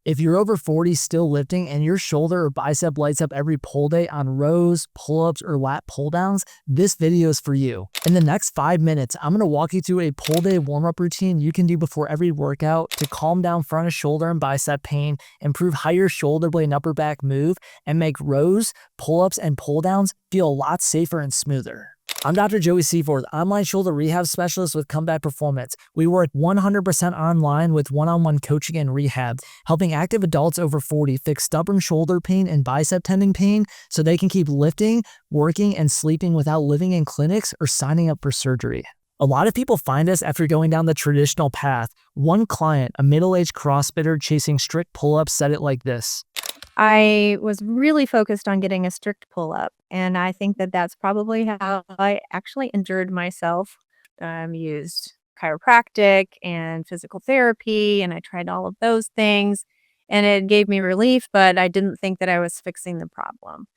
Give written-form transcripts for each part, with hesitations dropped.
If you're over 40 still lifting and your shoulder or bicep lights up every pull day on rows, pull-ups, or lat pull-downs, this video is for you. In the next 5 minutes, I'm going to walk you through a pull day warm-up routine you can do before every workout to calm down front of shoulder and bicep pain, improve how your shoulder blade and upper back move, and make rows, pull-ups, and pull-downs feel a lot safer and smoother. I'm Dr. Joey Seyforth, online shoulder rehab specialist with Comeback Performance. We work 100% online with one-on-one coaching and rehab, helping active adults over 40 fix stubborn shoulder pain and bicep tendon pain so they can keep lifting, working, and sleeping without living in clinics or signing up for surgery. A lot of people find us after going down the traditional path. One client, a middle-aged CrossFitter chasing strict pull-ups, said it like this. I was really focused on getting a strict pull-up, and I think that that's probably how I actually injured myself. Used chiropractic and physical therapy, and I tried all of those things, and it gave me relief, but I didn't think that I was fixing the problem.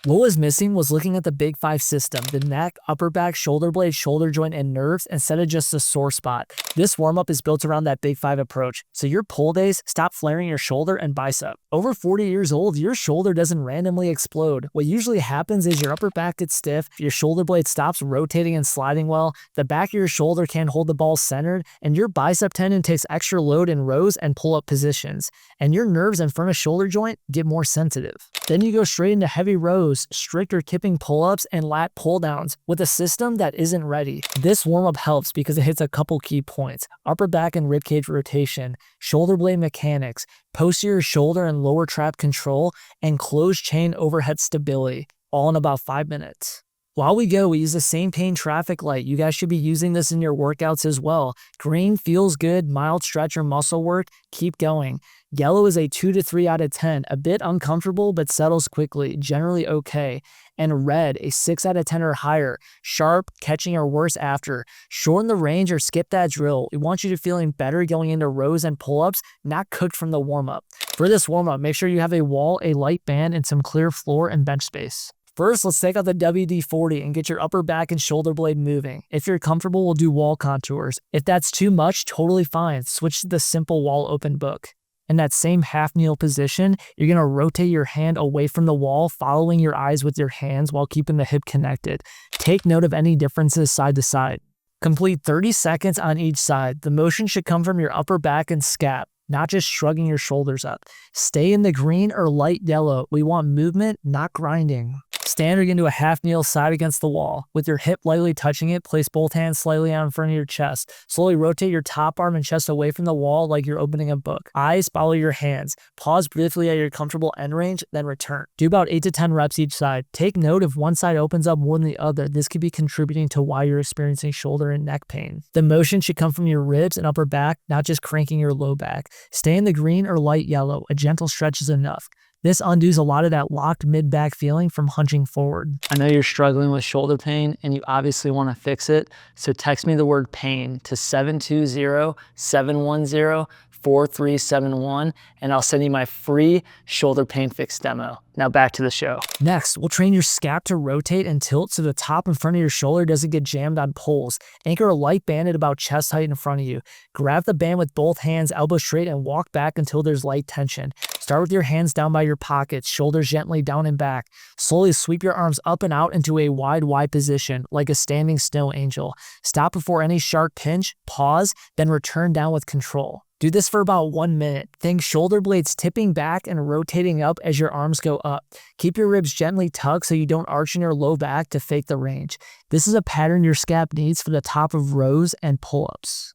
What was missing was looking at the Big Five system, the neck, upper back, shoulder blade, shoulder joint, and nerves instead of just a sore spot. This warm-up is built around that Big Five approach, so your pull days stop flaring your shoulder and bicep. Over 40 years old, your shoulder doesn't randomly explode. What usually happens is your upper back gets stiff, your shoulder blade stops rotating and sliding well, the back of your shoulder can't hold the ball centered, and your bicep tendon takes extra load in rows and pull-up positions, and your nerves in front of shoulder joint get more sensitive. Then you go straight into heavy rows, strict or kipping pull-ups, and lat pull-downs with a system that isn't ready. This warm-up helps because it hits a couple key points: upper back and ribcage rotation, shoulder blade mechanics, posterior shoulder and lower trap control, and closed chain overhead stability, all in about 5 minutes. While we go, we use the same pain traffic light. You guys should be using this in your workouts as well. Green feels good, mild stretch or muscle work, keep going. Yellow is a 2 to 3 out of 10, a bit uncomfortable but settles quickly, generally okay. And red, a 6 out of 10 or higher, sharp, catching or worse after. Shorten the range or skip that drill. We want you to feeling better going into rows and pull-ups, not cooked from the warm-up. For this warm-up, make sure you have a wall, a light band, and some clear floor and bench space. First, let's take out the WD-40 and get your upper back and shoulder blade moving. If you're comfortable, we'll do wall contours. If that's too much, totally fine. Switch to the simple wall open book. In that same half kneel position, you're going to rotate your hand away from the wall, following your eyes with your hands while keeping the hip connected. Take note of any differences side to side. Complete 30 seconds on each side. The motion should come from your upper back and scap, not just shrugging your shoulders up. Stay in the green or light yellow. We want movement, not grinding. Stand or get into a half kneel side against the wall. With your hip lightly touching it, place both hands slightly out in front of your chest. Slowly rotate your top arm and chest away from the wall like you're opening a book. Eyes follow your hands. Pause briefly at your comfortable end range, then return. Do about 8 to 10 reps each side. Take note if one side opens up more than the other. This could be contributing to why you're experiencing shoulder and neck pain. The motion should come from your ribs and upper back, not just cranking your low back. Stay in the green or light yellow. A gentle stretch is enough. This undoes a lot of that locked mid-back feeling from hunching forward. I know you're struggling with shoulder pain and you obviously want to fix it, so text me the word pain to 720-710-4371 and I'll send you my free shoulder pain fix demo. Now back to the show. Next, we'll train your scap to rotate and tilt so the top in front of your shoulder doesn't get jammed on pulls. Anchor a light band at about chest height in front of you. Grab the band with both hands elbow straight and walk back until there's light tension. Start with your hands down by your pockets, shoulders gently down and back. Slowly sweep your arms up and out into a wide position, like a standing snow angel. Stop before any sharp pinch, pause, then return down with control. Do this for about 1 minute. Think shoulder blades tipping back and rotating up as your arms go up. Keep your ribs gently tucked so you don't arch in your low back to fake the range. This is a pattern your scap needs for the top of rows and pull-ups.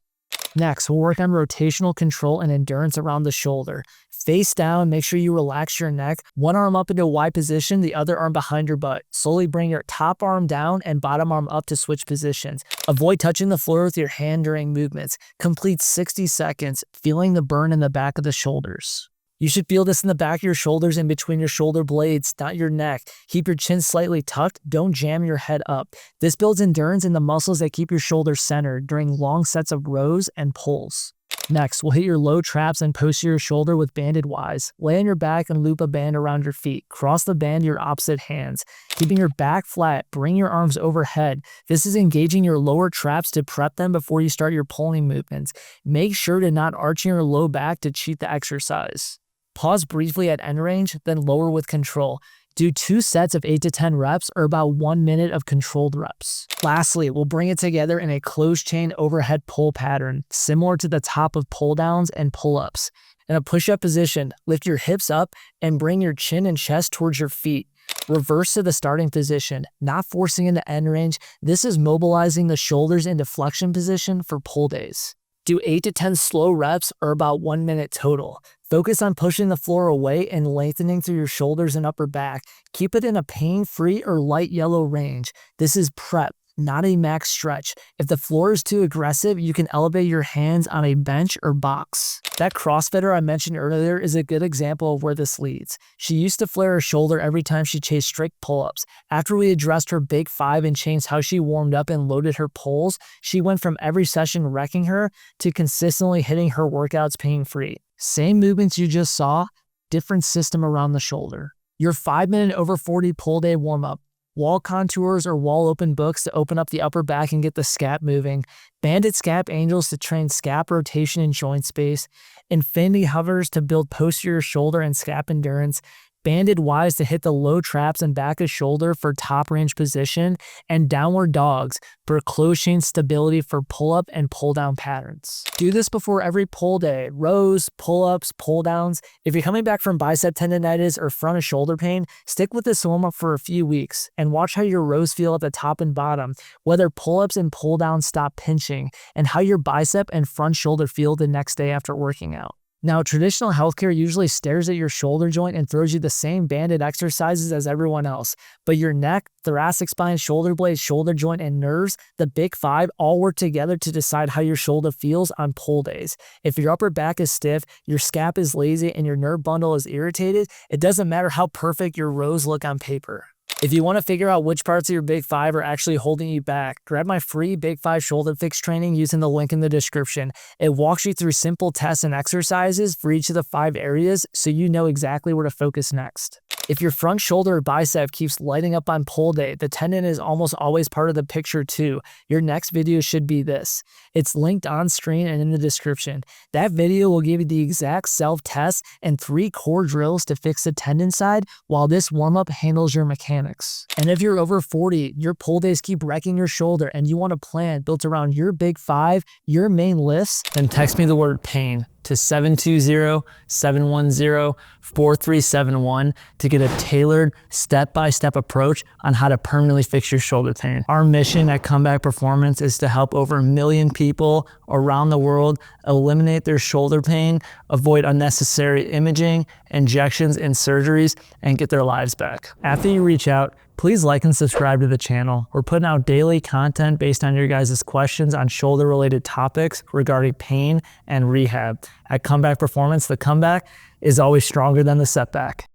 Next, we'll work on rotational control and endurance around the shoulder. Face down, make sure you relax your neck. One arm up into a Y position, the other arm behind your butt. Slowly bring your top arm down and bottom arm up to switch positions. Avoid touching the floor with your hand during movements. Complete 60 seconds, feeling the burn in the back of the shoulders. You should feel this in the back of your shoulders and between your shoulder blades, not your neck. Keep your chin slightly tucked. Don't jam your head up. This builds endurance in the muscles that keep your shoulders centered during long sets of rows and pulls. Next, we'll hit your low traps and posterior shoulder with banded Ys. Lay on your back and loop a band around your feet. Cross the band to your opposite hands. Keeping your back flat, bring your arms overhead. This is engaging your lower traps to prep them before you start your pulling movements. Make sure to not arch your low back to cheat the exercise. Pause briefly at end range, then lower with control. Do 2 sets of 8 to 10 reps or about 1 minute of controlled reps. Lastly, we'll bring it together in a closed chain overhead pull pattern, similar to the top of pull downs and pull-ups. In a push-up position, lift your hips up and bring your chin and chest towards your feet. Reverse to the starting position, not forcing into end range. This is mobilizing the shoulders into flexion position for pull days. Do 8 to 10 slow reps or about 1 minute total. Focus on pushing the floor away and lengthening through your shoulders and upper back. Keep it in a pain-free or light yellow range. This is prep, not a max stretch. If the floor is too aggressive, you can elevate your hands on a bench or box. That CrossFitter I mentioned earlier is a good example of where this leads. She used to flare her shoulder every time she chased strict pull-ups. After we addressed her big 5 and changed how she warmed up and loaded her pulls, she went from every session wrecking her to consistently hitting her workouts pain-free. Same movements you just saw, different system around the shoulder. Your 5-minute over 40 pull day warm-up. Wall contours or wall open books to open up the upper back and get the scap moving, banded scap angels to train scap rotation and joint space, infinity hovers to build posterior shoulder and scap endurance, banded Ys to hit the low traps and back of shoulder for top range position, and downward dogs for closed chain stability for pull-up and pull-down patterns. Do this before every pull day, rows, pull-ups, pull-downs. If you're coming back from bicep tendonitis or front of shoulder pain, stick with this warm-up for a few weeks and watch how your rows feel at the top and bottom, whether pull-ups and pull-downs stop pinching, and how your bicep and front shoulder feel the next day after working out. Now, traditional healthcare usually stares at your shoulder joint and throws you the same banded exercises as everyone else, but your neck, thoracic spine, shoulder blade, shoulder joint, and nerves, the big 5, all work together to decide how your shoulder feels on pull days. If your upper back is stiff, your scap is lazy, and your nerve bundle is irritated, it doesn't matter how perfect your rows look on paper. If you want to figure out which parts of your big 5 are actually holding you back, grab my free Big 5 shoulder fix training using the link in the description. It walks you through simple tests and exercises for each of the 5 areas so you know exactly where to focus next. If your front shoulder or bicep keeps lighting up on pull day, the tendon is almost always part of the picture too. Your next video should be this. It's linked on screen and in the description. That video will give you the exact self-test and 3 core drills to fix the tendon side, while this warm-up handles your mechanics. And if you're over 40, your pull days keep wrecking your shoulder and you want a plan built around your big 5, your main lifts, then text me the word pain to 720-710-4371 to get a tailored step-by-step approach on how to permanently fix your shoulder pain. Our mission at Comeback Performance is to help over 1 million people around the world eliminate their shoulder pain, avoid unnecessary imaging, injections, and surgeries, and get their lives back. After you reach out, please like and subscribe to the channel. We're putting out daily content based on your guys' questions on shoulder-related topics regarding pain and rehab. At Comeback Performance, the comeback is always stronger than the setback.